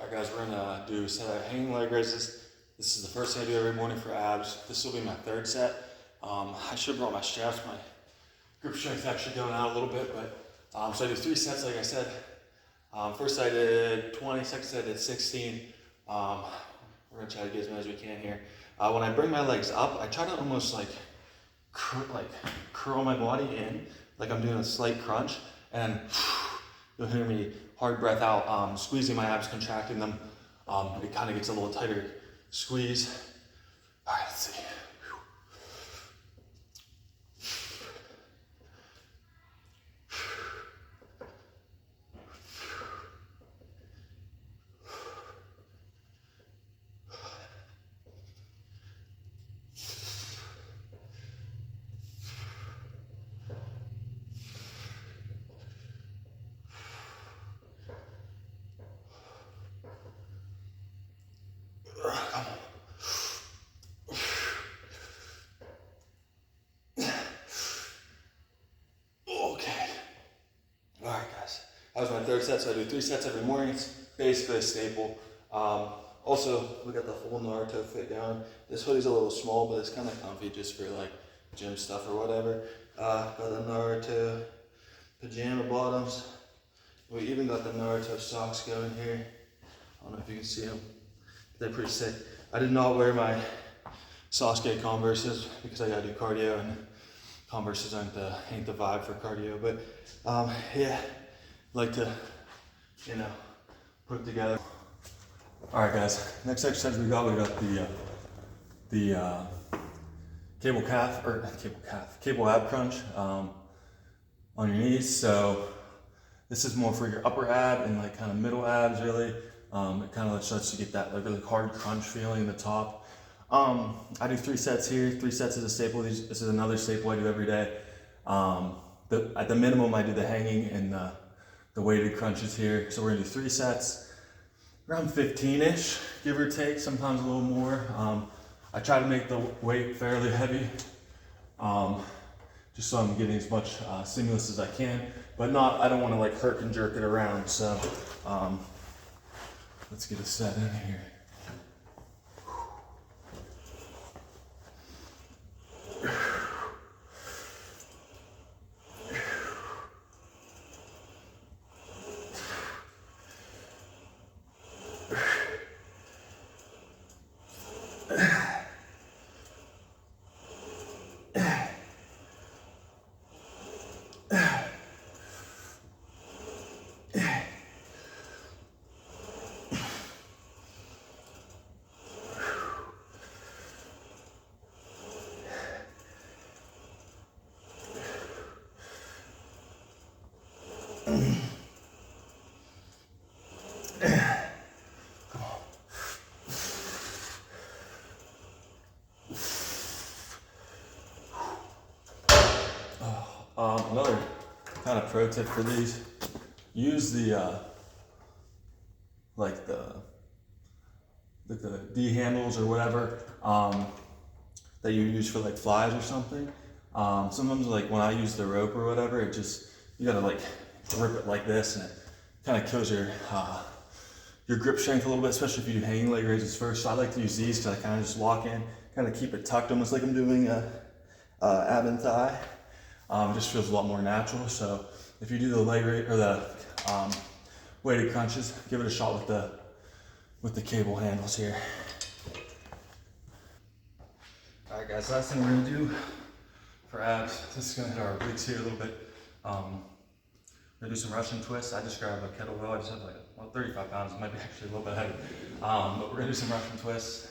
Alright guys, we're gonna do a set of hanging leg raises. This is the first thing I do every morning for abs. This will be my third set. I should have brought my straps. My grip strength actually going out a little bit, but so I do 3 sets like I said. First I did 20, second set I did 16. We're gonna try to get as many as we can here. When I bring my legs up, I try to almost like curl my body in, like I'm doing a slight crunch, and you'll hear me hard breath out, squeezing my abs, contracting them. It kind of gets a little tighter squeeze. All right, let's see. That was my third set, so I do 3 sets every morning. It's basically a staple. Also, we got the full Naruto fit down. This hoodie's a little small, but it's kind of comfy just for like gym stuff or whatever. Got the Naruto pajama bottoms. We even got the Naruto socks going here. I don't know if you can see them. They're pretty sick. I did not wear my Sasuke Converses because I gotta do cardio, and Converses ain't the vibe for cardio. But yeah. Like to, put it together. All right, guys. Next exercise we got the cable ab crunch on your knees. So this is more for your upper ab and like kind of middle abs, really. It kind of lets you get that like really hard crunch feeling in the top. I do 3 sets here. 3 sets is a staple. This is another staple I do every day. At the minimum, I do the hanging and the weighted crunches here. So we're gonna do 3 sets, around 15-ish, give or take, sometimes a little more. I try to make the weight fairly heavy, just so I'm getting as much stimulus as I can, but I don't wanna like herk and jerk it around. So let's get a set in here. Another kind of pro tip for these: use the D handles or whatever that you use for like flies or something. Sometimes like when I use the rope or whatever, you gotta like grip it like this, and it kind of kills your grip strength a little bit, especially if you do hanging leg raises first. So I like to use these because I kind of just walk in, kind of keep it tucked, almost like I'm doing ab and thigh. It just feels a lot more natural. So if you do the leg raise or the weighted crunches, give it a shot with the cable handles here. All right, guys. Last thing we're gonna do for abs. This is gonna hit our obliques here a little bit. We're gonna do some Russian twists. I just grabbed a kettlebell. I just have like 35 pounds. It might be actually a little bit heavy. But we're gonna do some Russian twists.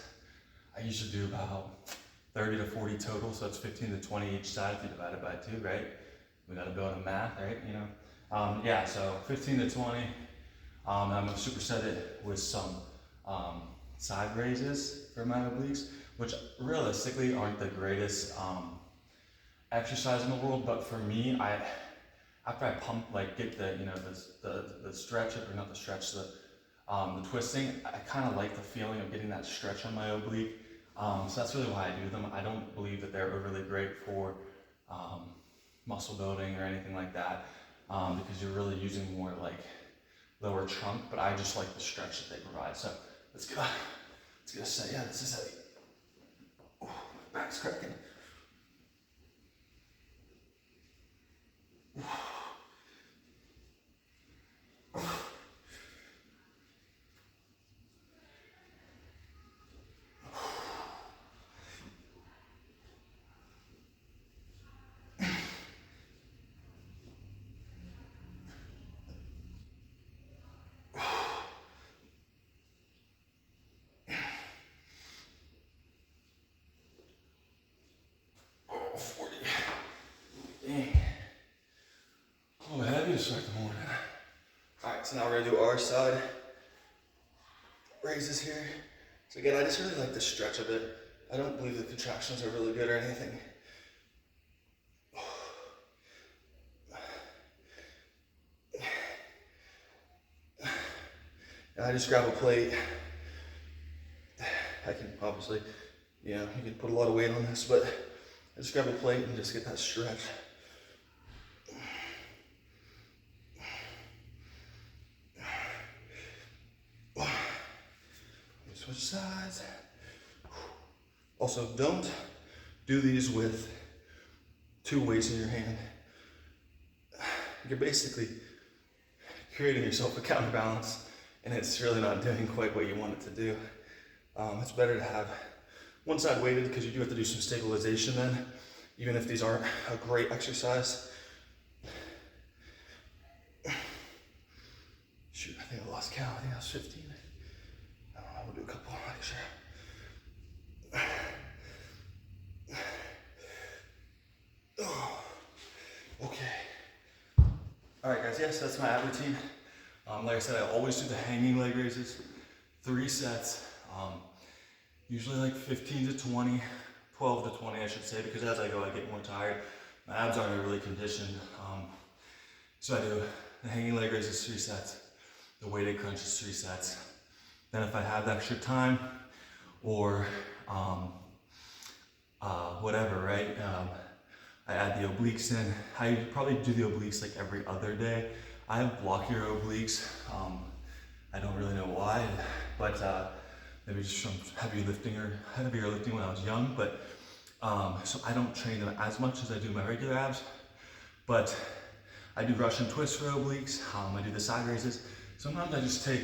I usually do about 30 to 40 total, so it's 15 to 20 each side if you divide it by 2, right? We gotta build a math, right? Yeah, so 15 to 20. I'm gonna superset it with some side raises for my obliques, which realistically aren't the greatest exercise in the world, but for me, after I pump, like get the stretch, or not the stretch, the twisting, I kind of like the feeling of getting that stretch on my oblique. So that's really why I do them. I don't believe that they're overly great for muscle building or anything like that, because you're really using more like lower trunk, but I just like the stretch that they provide. So let's get a set. Yeah, this is heavy. Ooh, my back's cracking. To start the morning. Alright, so now we're gonna do our side raises here. So again, I just really like the stretch of it. I don't believe the contractions are really good or anything. And I just grab a plate. I can obviously, you can put a lot of weight on this, but I just grab a plate and just get that stretch. Switch sides. Also, don't do these with 2 weights in your hand. You're basically creating yourself a counterbalance, and it's really not doing quite what you want it to do. It's better to have one side weighted because you do have to do some stabilization then, even if these aren't a great exercise. Shoot, I think I lost count. I think I was 15. I don't know, we'll do a couple extra. Oh, okay. All right, guys, yes, that's my ab routine. Like I said, I always do the hanging leg raises, 3 sets, usually like 15 to 20, 12 to 20, I should say, because as I go, I get more tired. My abs aren't really conditioned. So I do the hanging leg raises 3 sets, the weighted crunches 3 sets. Then if I have extra time or whatever, right? I add the obliques in. I probably do the obliques like every other day. I have blockier obliques. I don't really know why, but maybe just from heavier lifting when I was young. But so I don't train them as much as I do my regular abs. But I do Russian twists for obliques. I do the side raises. Sometimes I just take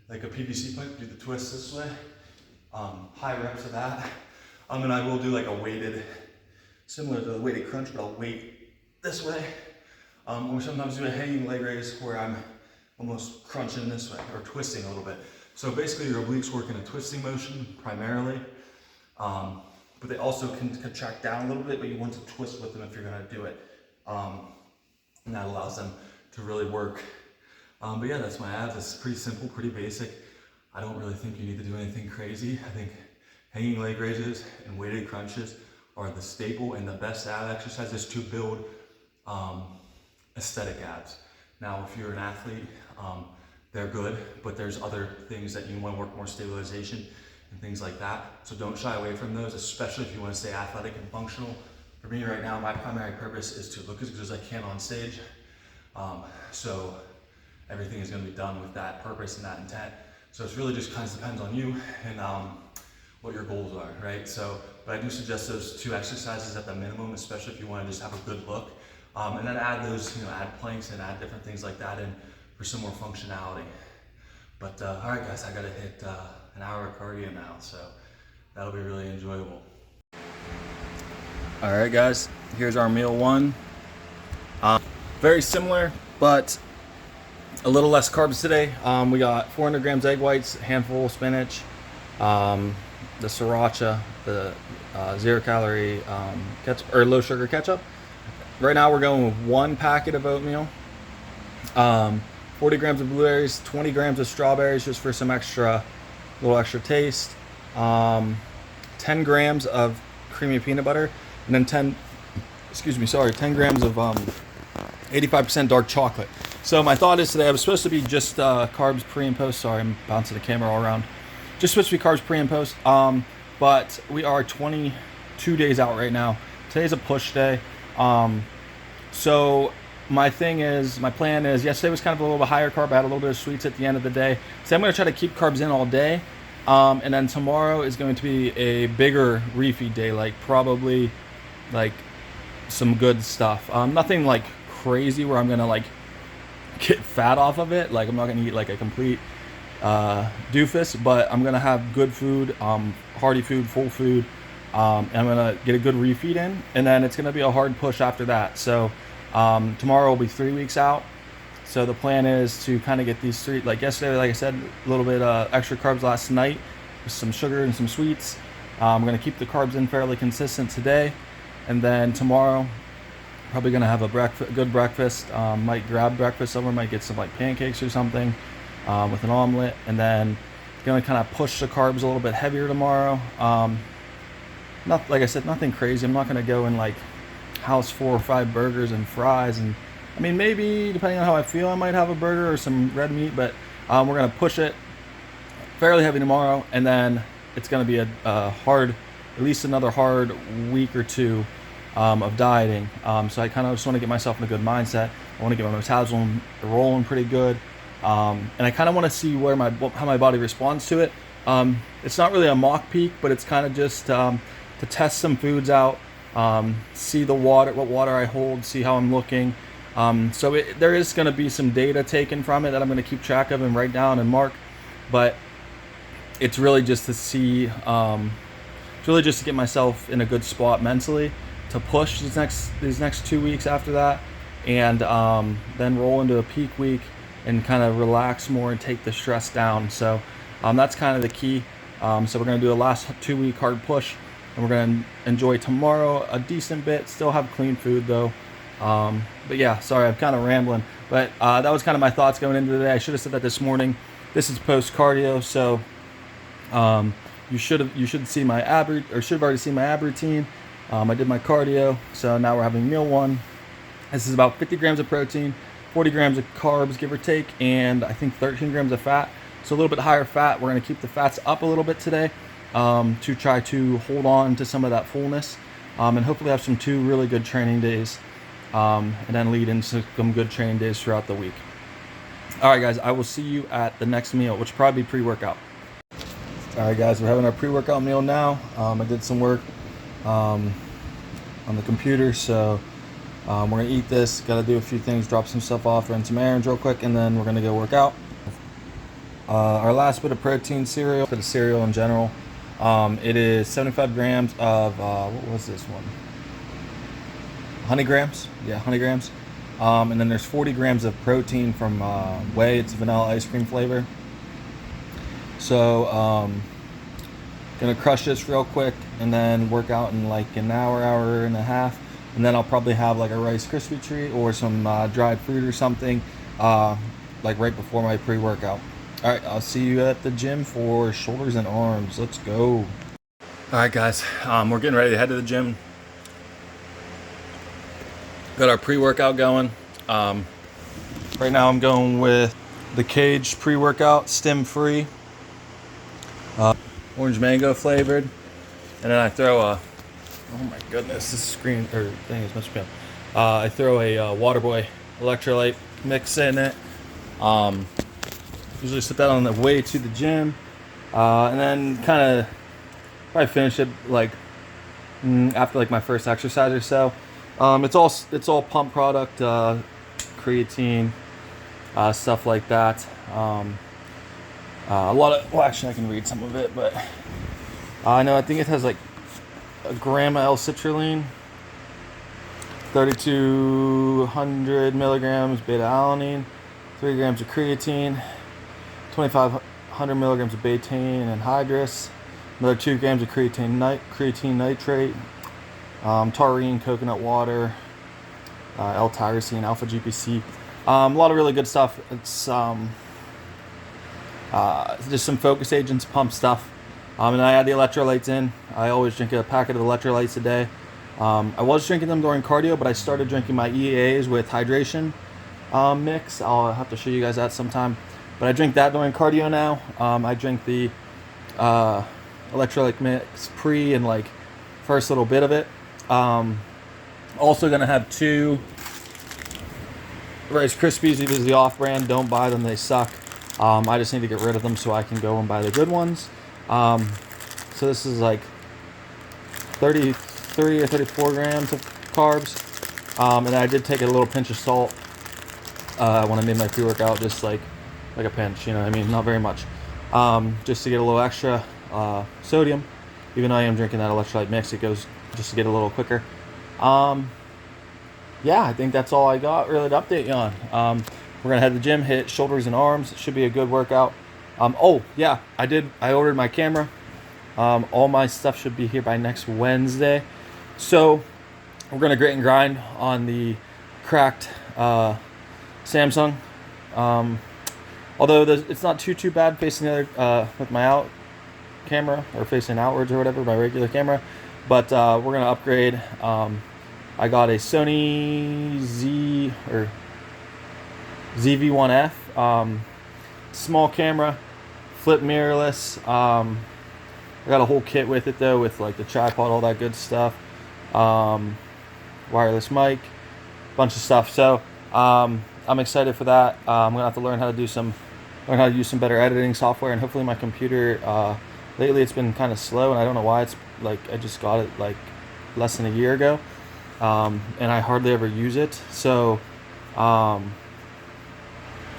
like a PVC pipe, do the twist this way, high reps of that. And I will do like a weighted, similar to the weighted crunch, but I'll weight this way. Or sometimes do a hanging leg raise where I'm almost crunching this way, or twisting a little bit. So basically your obliques work in a twisting motion primarily, but they also can contract down a little bit, but you want to twist with them if you're gonna do it. And that allows them to really work. But yeah, that's my abs. It's pretty simple, pretty basic. I don't really think you need to do anything crazy. I think hanging leg raises and weighted crunches are the staple and the best ab exercises to build aesthetic abs. Now, if you're an athlete, they're good, but there's other things that you want to work more stabilization and things like that. So don't shy away from those, especially if you want to stay athletic and functional. For me right now, my primary purpose is to look as good as I can on stage. So everything is going to be done with that purpose and that intent. So it's really just kind of depends on you and what your goals are, right? So, but I do suggest those 2 exercises at the minimum, especially if you want to just have a good look. And then add those, add planks and add different things like that in for some more functionality. But all right, guys, I got to hit an hour of cardio now, so that'll be really enjoyable. All right, guys, here's our meal 1. Very similar, but a little less carbs today. We got 400 grams egg whites, a handful of spinach, the sriracha, the 0-calorie ketchup, or low sugar ketchup. Right now we're going with 1 packet of oatmeal, 40 grams of blueberries, 20 grams of strawberries just for some little extra taste, 10 grams of creamy peanut butter, and then 10 grams of 85% dark chocolate. So my thought is today I was supposed to be just carbs pre and post. Sorry, I'm bouncing the camera all around. Just supposed to be carbs pre and post. But we are 22 days out right now. Today's a push day. So my plan is, yesterday was kind of a little bit higher carb. I had a little bit of sweets at the end of the day. So I'm going to try to keep carbs in all day. And then tomorrow is going to be a bigger refeed day, like probably like some good stuff. Nothing like crazy where I'm going to like get fat off of it. Like I'm not going to eat like a complete doofus, but I'm going to have good food, hearty food, full food. And I'm going to get a good refeed in, and then it's going to be a hard push after that. So tomorrow will be 3 weeks out. So the plan is to kind of get these three, like yesterday, like I said, a little bit extra carbs last night with some sugar and some sweets. I'm going to keep the carbs in fairly consistent today. And then tomorrow, probably going to have a good breakfast. Might grab breakfast over, might get some like pancakes or something with an omelet. And then going to kind of push the carbs a little bit heavier tomorrow. Not, like I said, nothing crazy. I'm not going to go and like house 4 or 5 burgers and fries. And I mean, maybe depending on how I feel, I might have a burger or some red meat, but we're going to push it fairly heavy tomorrow. And then it's going to be a hard, at least another hard week or two of dieting. So I kind of just want to get myself in a good mindset. I want to get my metabolism rolling pretty good. And I kind of want to see where how my body responds to it. It's not really a mock peak, but it's kind of just to test some foods out, see what water I hold, see how I'm looking. So there is going to be some data taken from it that I'm going to keep track of and write down and mark, but it's really just to see, it's really just to get myself in a good spot mentally to push these next 2 weeks after that, and then roll into a peak week and kind of relax more and take the stress down. So that's kind of the key. So we're going to do a last 2 week hard push. And we're going to enjoy tomorrow a decent bit. Still have clean food though. But yeah, sorry, I'm kind of rambling. But that was kind of my thoughts going into the day. I should have said that this morning. This is post cardio, so you should see my should have already seen my ab routine. I did my cardio, so now we're having meal 1. This is about 50 grams of protein, 40 grams of carbs, give or take, and I think 13 grams of fat. So a little bit higher fat. We're going to keep the fats up a little bit today. To try to hold on to some of that fullness, and hopefully have some 2 really good training days, and then lead into some good training days throughout the week. All right, guys, I will see you at the next meal, which will probably be pre-workout. All right, guys, we're having our pre-workout meal now. I did some work on the computer, so we're gonna eat this. Got to do a few things, drop some stuff off, run some errands real quick, and then we're gonna go work out. Our last bit of protein cereal, bit of cereal in general. It is 75 grams of, what was this one? 100 grams? Yeah, 100 grams. And then there's 40 grams of protein from Whey. It's vanilla ice cream flavor. So, gonna crush this real quick and then work out in like an hour and a half. And then I'll probably have like a Rice Krispie treat or some dried fruit or something, like right before my pre-workout. All right, I'll see you at the gym for shoulders and arms. Let's go. All right, guys, we're getting ready to head to the gym. Got our pre-workout going. Right now I'm going with the Cage pre-workout, stim-free, orange mango flavored. And then I throw oh my goodness, this screen or thing is messing me up. I throw a Waterboy electrolyte mix in it. Usually sip that on the way to the gym, and then kind of probably finish it like after like my first exercise or so. It's all pump product, creatine, stuff like that. A lot of, well, actually I can read some of it, but I think it has like a gram of L-citrulline, 3,200 milligrams beta alanine, 3 grams of creatine, 2,500 milligrams of betaine anhydrous, another 2 grams of creatine nitrate, taurine, coconut water, L-tyrosine, alpha GPC. A lot of really good stuff. It's just some focus agents, pump stuff. And I add the electrolytes in. I always drink a packet of electrolytes a day. I was drinking them during cardio, but I started drinking my EAAs with hydration mix. I'll have to show you guys that sometime. But I drink that during cardio now. I drink the electrolyte mix pre and like first little bit of it. Also gonna have 2 Rice Krispies, these are the off-brand. Don't buy them; they suck. I just need to get rid of them so I can go and buy the good ones. So this is like 33 or 34 grams of carbs. And I did take a little pinch of salt when I made my pre-workout, just like a pinch, you know what I mean? Not very much. Just to get a little extra sodium. Even though I am drinking that electrolyte mix, it goes just to get a little quicker. Yeah, I think that's all I got really to update you on. We're gonna head to the gym, hit shoulders and arms. It should be a good workout. Oh yeah, I ordered my camera. All my stuff should be here by next Wednesday. So we're gonna grit and grind on the cracked Samsung. Although it's not too bad facing the other with my out camera, or facing outwards or whatever, my regular camera. But we're gonna upgrade. I got a Sony ZV-1F, small camera, flip mirrorless. I got a whole kit with it though, with like the tripod, all that good stuff. Wireless mic, bunch of stuff. So I'm excited for that. I'm gonna have to learn how to use some better editing software, and hopefully my computer. Lately it's been kind of slow, and I don't know why. It's like I just got it like less than a year ago, and I hardly ever use it. So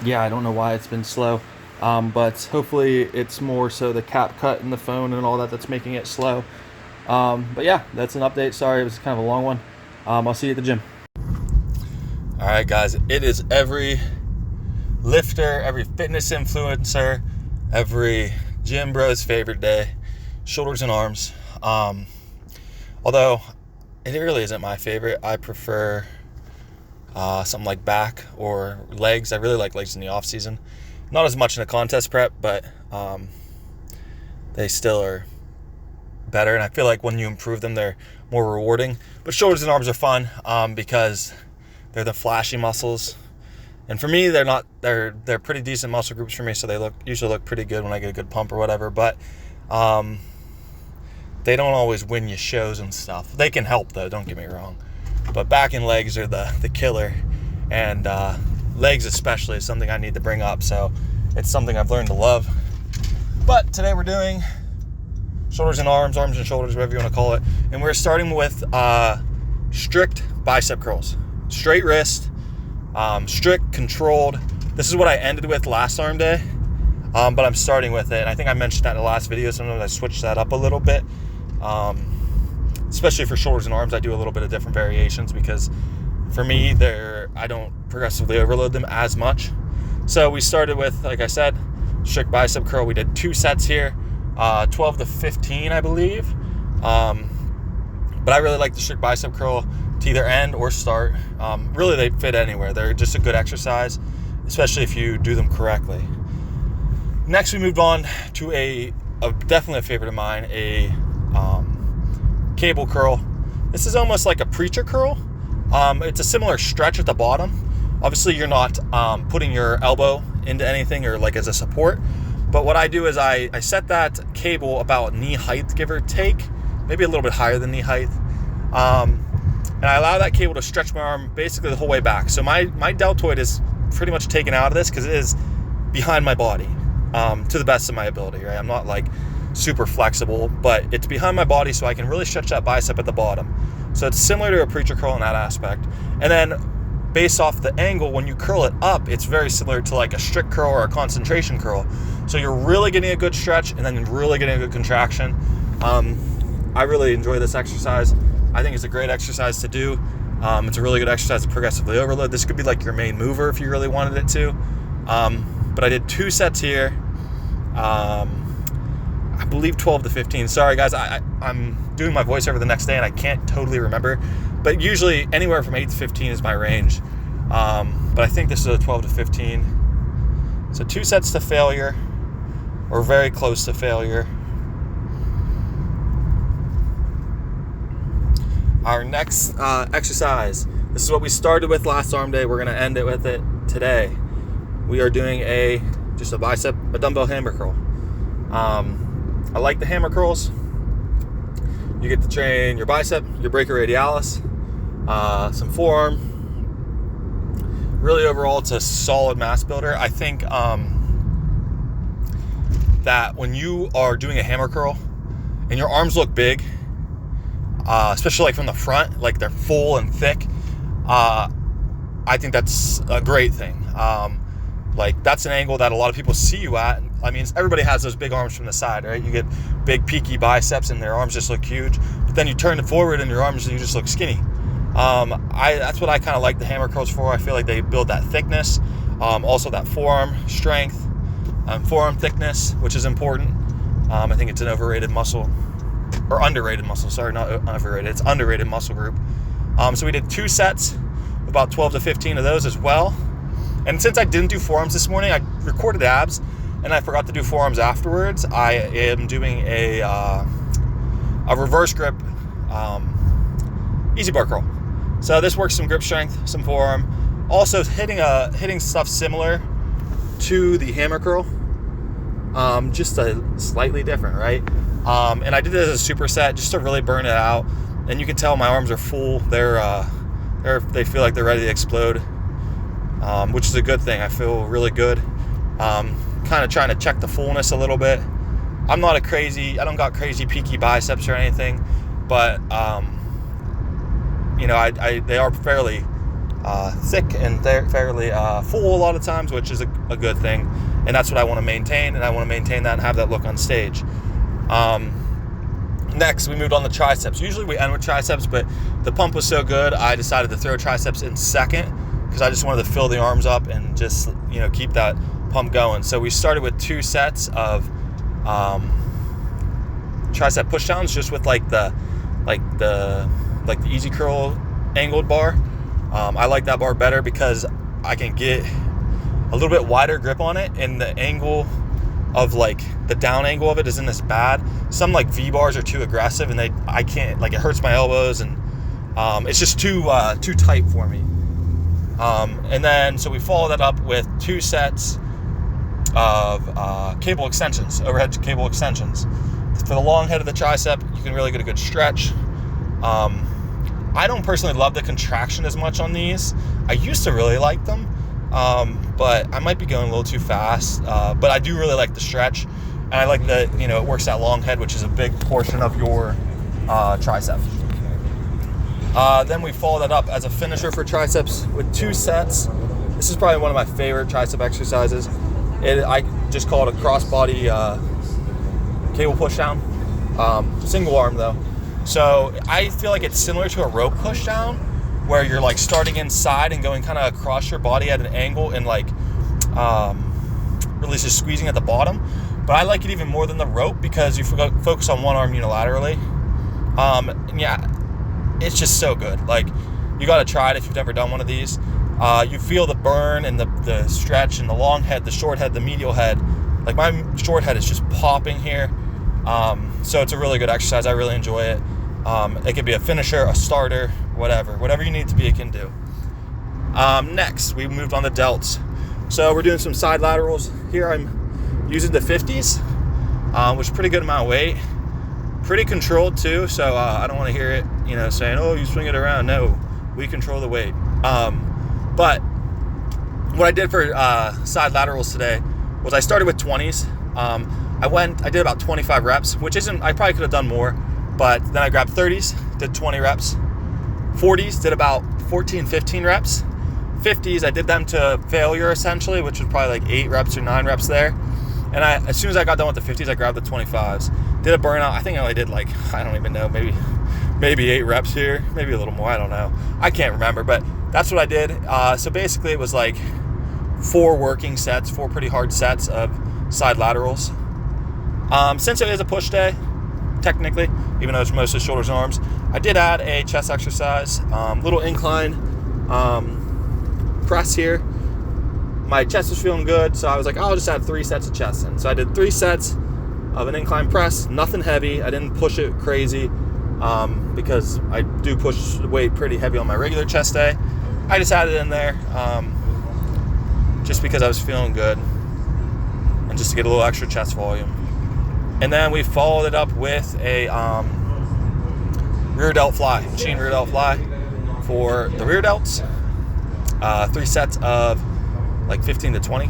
yeah, I don't know why it's been slow. But hopefully it's more so the cap cut in the phone and all that's making it slow. But yeah, that's an update. Sorry, it was kind of a long one. I'll see you at the gym. All right, guys, it is every lifter, every fitness influencer, every gym bro's favorite day, shoulders and arms. Although it really isn't my favorite. I prefer something like back or legs. I really like legs in the off season. Not as much in a contest prep, but they still are better. And I feel like when you improve them, they're more rewarding. But shoulders and arms are fun because they're the flashy muscles. And for me, they're pretty decent muscle groups for me, so they usually look pretty good when I get a good pump or whatever. But they don't always win you shows and stuff. They can help though, don't get me wrong. But back and legs are the killer. And legs especially is something I need to bring up, so it's something I've learned to love. But today we're doing shoulders and arms and shoulders, whatever you want to call it, and we're starting with strict bicep curls, straight wrist, strict, controlled. This is what I ended with last arm day, but I'm starting with it, and I think I mentioned that in the last video. Sometimes I switch that up a little bit, especially for shoulders and arms. I do a little bit of different variations because for me, I don't progressively overload them as much. So we started with, like I said, strict bicep curl. We did 2 sets here, 12 to 15, I believe. But I really like the strict bicep curl to either end or start. Really, they fit anywhere. They're just a good exercise, especially if you do them correctly. Next, we moved on to definitely a favorite of mine, a cable curl. This is almost like a preacher curl. It's a similar stretch at the bottom. Obviously, you're not putting your elbow into anything or like as a support. But what I do is I set that cable about knee height, give or take, maybe a little bit higher than knee height. And I allow that cable to stretch my arm basically the whole way back. So my deltoid is pretty much taken out of this because it is behind my body to the best of my ability, right? I'm not like super flexible, but it's behind my body so I can really stretch that bicep at the bottom. So it's similar to a preacher curl in that aspect. And then based off the angle, when you curl it up, it's very similar to like a strict curl or a concentration curl. So you're really getting a good stretch and then really getting a good contraction. I really enjoy this exercise. I think it's a great exercise to do. It's a really good exercise to progressively overload. This could be like your main mover if you really wanted it to. But I did 2 sets here. I believe 12 to 15. Sorry guys, I'm doing my voiceover the next day and I can't totally remember. But usually anywhere from 8 to 15 is my range. But I think this is a 12 to 15. So 2 sets to failure, or very close to failure. Our next exercise, this is what we started with last arm day. We're gonna end it with it today. We are doing a dumbbell hammer curl. I like the hammer curls. You get to train your bicep, your brachioradialis, some forearm, really overall, it's a solid mass builder. I think that when you are doing a hammer curl and your arms look big, especially like from the front, like they're full and thick, I think that's a great thing. Like that's an angle that a lot of people see you at. I mean, everybody has those big arms from the side, right? You get big peaky biceps and their arms just look huge, but then you turn it forward and your arms, you just look skinny. That's what I kind of like the hammer curls for. I feel like they build that thickness, also that forearm strength, forearm thickness, which is important. I think it's an overrated muscle, or underrated muscle, sorry, not overrated, it's underrated muscle group. So we did 2 sets, about 12 to 15 of those as well. And since I didn't do forearms this morning, I recorded abs, and I forgot to do forearms afterwards. I am doing a reverse grip easy bar curl. So this works some grip strength, some forearm. Also hitting stuff similar to the hammer curl, just a slightly different, right? And I did it as a superset just to really burn it out. And you can tell my arms are full. They feel like they're ready to explode, which is a good thing. I feel really good. Kind of trying to check the fullness a little bit. I don't got crazy peaky biceps or anything, but they are fairly thick and they're fairly full a lot of times, which is a good thing. And that's what I want to maintain, and I want to maintain that and have that look on stage. Next, we moved on to triceps. Usually we end with triceps, but the pump was so good, I decided to throw triceps in second because I just wanted to fill the arms up and just, keep that pump going. So we started with 2 sets of tricep pushdowns, just with like the easy curl angled bar. I like that bar better because I can get a little bit wider grip on it, and the angle of like the down angle of it isn't as bad. Some like V bars are too aggressive, and I can't, like, it hurts my elbows, and it's just too tight for me. And then so we follow that up with 2 sets of cable extensions, overhead cable extensions. For the long head of the tricep, you can really get a good stretch. I don't personally love the contraction as much on these. I used to really like them, but I might be going a little too fast. But I do really like the stretch, and I like that, it works that long head, which is a big portion of your tricep. Then we follow that up as a finisher for triceps with 2 sets. This is probably one of my favorite tricep exercises. I just call it a crossbody cable pushdown, single arm though. So I feel like it's similar to a rope pushdown, where you're like starting inside and going kind of across your body at an angle and like really just squeezing at the bottom. But I like it even more than the rope because you focus on one arm unilaterally. And yeah, it's just so good. Like, you got to try it if you've never done one of these. You feel the burn and the stretch and the long head, the short head, the medial head. Like, my short head is just popping here. So it's a really good exercise. I really enjoy it. It could be a finisher, a starter, whatever you need it to be, it can do. Next, we moved on to delts. So we're doing some side laterals. Here I'm using the 50s, which is a pretty good amount of weight. Pretty controlled too, so I don't want to hear it, saying, oh, you swing it around. No, we control the weight. But what I did for side laterals today was I started with 20s. I did about 25 reps, which I probably could have done more, but then I grabbed 30s, did 20 reps. 40s, did about 14, 15 reps. 50s, I did them to failure essentially, which was probably like 8 reps or 9 reps there. And as soon as I got done with the 50s, I grabbed the 25s. Did a burnout. I think I only did like, I don't even know, maybe 8 reps here, maybe a little more, I don't know. I can't remember, but that's what I did. So basically it was like 4 working sets, 4 pretty hard sets of side laterals. Since it is a push day, technically, even though it's mostly shoulders and arms, I did add a chest exercise, little incline press here. My chest was feeling good, so I was like, I'll just add 3 sets of chest in. So I did 3 sets of an incline press, nothing heavy. I didn't push it crazy because I do push the weight pretty heavy on my regular chest day. I just added it in there just because I was feeling good and just to get a little extra chest volume. And then we followed it up with a rear delt fly, machine rear delt fly for the rear delts. 3 sets of like 15 to 20.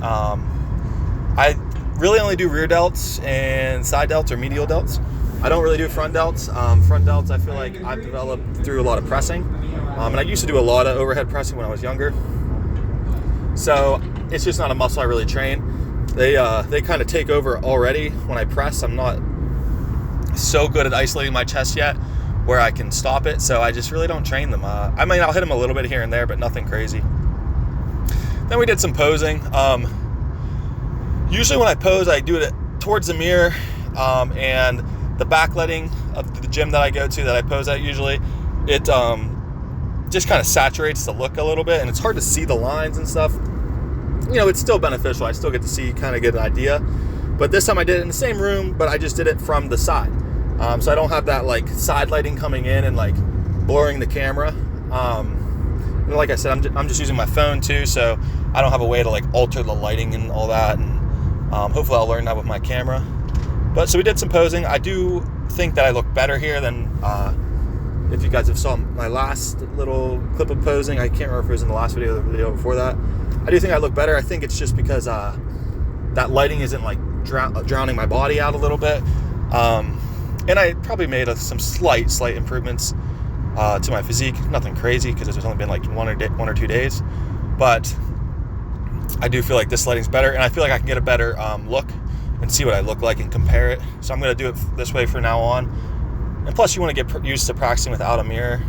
I really only do rear delts and side delts or medial delts. I don't really do front delts. Front delts, I feel like I've developed through a lot of pressing. And I used to do a lot of overhead pressing when I was younger. So it's just not a muscle I really train. They kind of take over already when I press. I'm not so good at isolating my chest yet where I can stop it. So I just really don't train them. I mean, I'll hit them a little bit here and there, but nothing crazy. Then we did some posing. Usually when I pose, I do it towards the mirror, and the backlighting of the gym that I go to that I pose at usually, it just kind of saturates the look a little bit, and it's hard to see the lines and stuff. You know, it's still beneficial. I still get to see, kind of get an idea. But this time I did it in the same room, but I just did it from the side. So I don't have that like side lighting coming in and like blurring the camera. And like I said, I'm just using my phone too, so I don't have a way to like alter the lighting and all that. And hopefully I'll learn that with my camera. But so we did some posing. I do think that I look better here than if you guys have saw my last little clip of posing. I can't remember if it was in the last video or the video before that. I do think I look better. I think it's just because that lighting isn't like drowning my body out a little bit. And I probably made some slight improvements to my physique. Nothing crazy because it's only been like 1 or 2 days. But I do feel like this lighting's better, and I feel like I can get a better look and see what I look like and compare it. So I'm going to do it this way from now on. And plus, you want to get used to practicing without a mirror.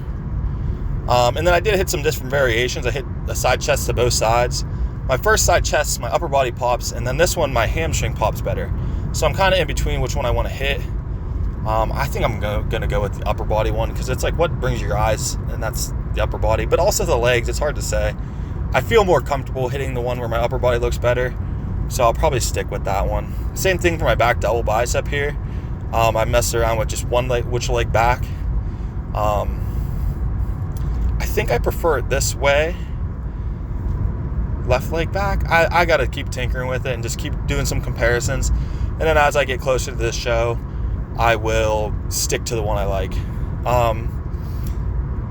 And then I did hit some different variations. I hit a side chest to both sides. My first side chest, my upper body pops, and then this one, my hamstring pops better. So I'm kind of in between which one I want to hit. I think I'm going to go with the upper body one because it's like what brings your eyes, and that's the upper body. But also the legs, it's hard to say. I feel more comfortable hitting the one where my upper body looks better, so I'll probably stick with that one. Same thing for my back double bicep here. I messed around with just one leg, which leg back. I think I prefer it this way. Left leg back. I got to keep tinkering with it and just keep doing some comparisons. And then as I get closer to this show, I will stick to the one I like.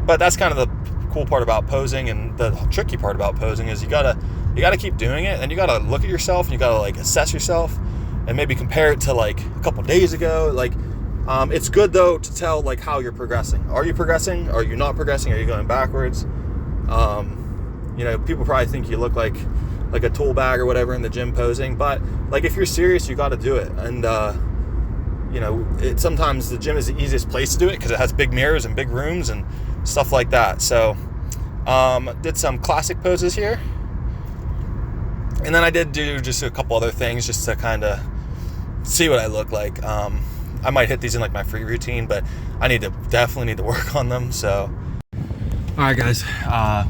But that's kind of the cool part about posing, and the tricky part about posing is you gotta keep doing it, and you gotta look at yourself, and you gotta like assess yourself and maybe compare it to like a couple days ago. Like it's good though to tell like how you're progressing. Are you progressing? Are you not progressing? Are you going backwards? You know, people probably think you look like a tool bag or whatever in the gym posing, but like if you're serious, you got to do it. And you know, sometimes the gym is the easiest place to do it because it has big mirrors and big rooms and stuff like that. So did some classic poses here, and then I did do just a couple other things just to kind of see what I look like. I might hit these in like my free routine, but I definitely need to work on them. So all right guys,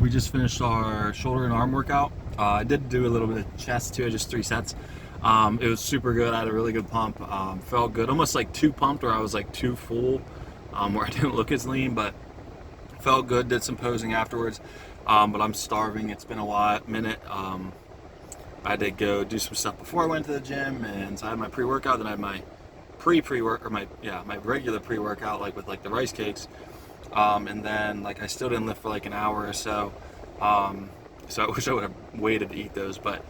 we just finished our shoulder and arm workout. I did do a little bit of chest too, just 3 sets. It was super good. I had a really good pump. Felt good, almost like too pumped, or I was like too full, where I didn't look as lean, but felt good. Did some posing afterwards, but I'm starving. It's been a minute. I had to go do some stuff before I went to the gym, and so I had my pre-workout. Then I had my my regular pre-workout, like with like the rice cakes, and then like I still didn't lift for like an hour or so. So I wish I would have waited to eat those, but.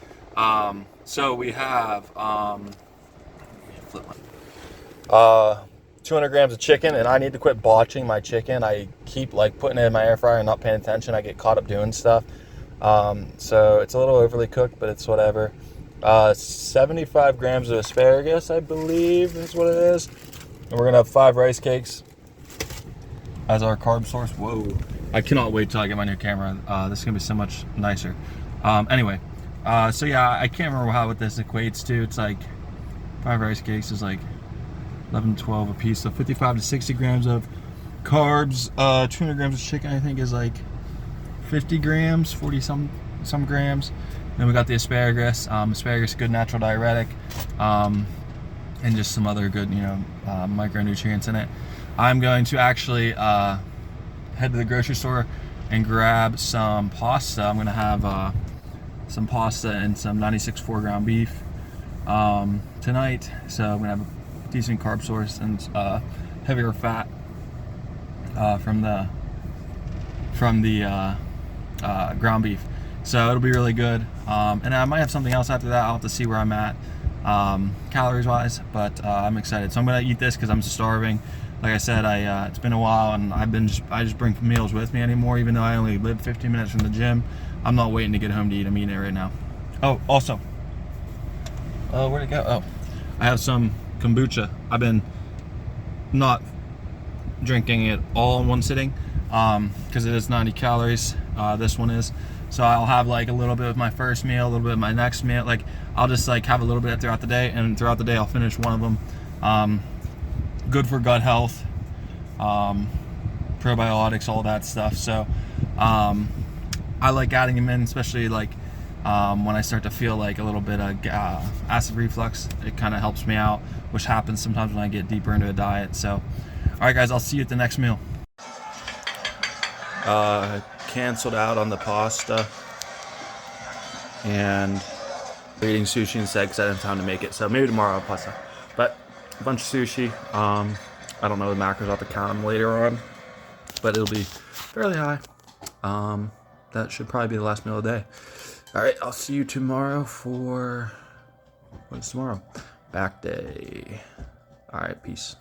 So we have 200 grams of chicken, and I need to quit botching my chicken. I keep like putting it in my air fryer and not paying attention. I get caught up doing stuff. So it's a little overly cooked, but it's whatever. 75 grams of asparagus, I believe is what it is. And we're gonna have 5 rice cakes as our carb source. Whoa. I cannot wait till I get my new camera. This is gonna be so much nicer. Anyway. So yeah, I can't remember what this equates to. It's like 5 rice cakes is like 11, 12 a piece. So 55 to 60 grams of carbs. 200 grams of chicken, I think, is like 50 grams, 40 some grams. Then we got the asparagus. Asparagus, good natural diuretic, and just some other good, micronutrients in it. I'm going to actually head to the grocery store and grab some pasta. I'm gonna have some pasta and some 96 ground beef tonight, so I'm gonna have a decent carb source and heavier fat from the ground beef. So it'll be really good. And I might have something else after that. I'll have to see where I'm at calories wise, but I'm excited. So I'm gonna eat this because I'm starving. Like I said, it's been a while, and I just bring meals with me anymore. Even though I only live 15 minutes from the gym, I'm not waiting to get home to eat. I'm eating it right now. Oh, also, where'd it go? Oh, I have some kombucha. I've been not drinking it all in one sitting because it is 90 calories. This one is. So I'll have like a little bit with my first meal, a little bit with my next meal. Like I'll just like have a little bit throughout the day, and throughout the day I'll finish one of them. Good for gut health, probiotics, all that stuff. So I like adding them in, especially like when I start to feel like a little bit of acid reflux. It kind of helps me out, which happens sometimes when I get deeper into a diet. So, all right, guys, I'll see you at the next meal. Canceled out on the pasta and eating sushi instead because I didn't have time to make it. So maybe tomorrow I'll pasta. But a bunch of sushi. I don't know the macros. I'll have to count them later on, but it'll be fairly high. That should probably be the last meal of the day. All right, I'll see you tomorrow for what's tomorrow? Back day. All right, peace.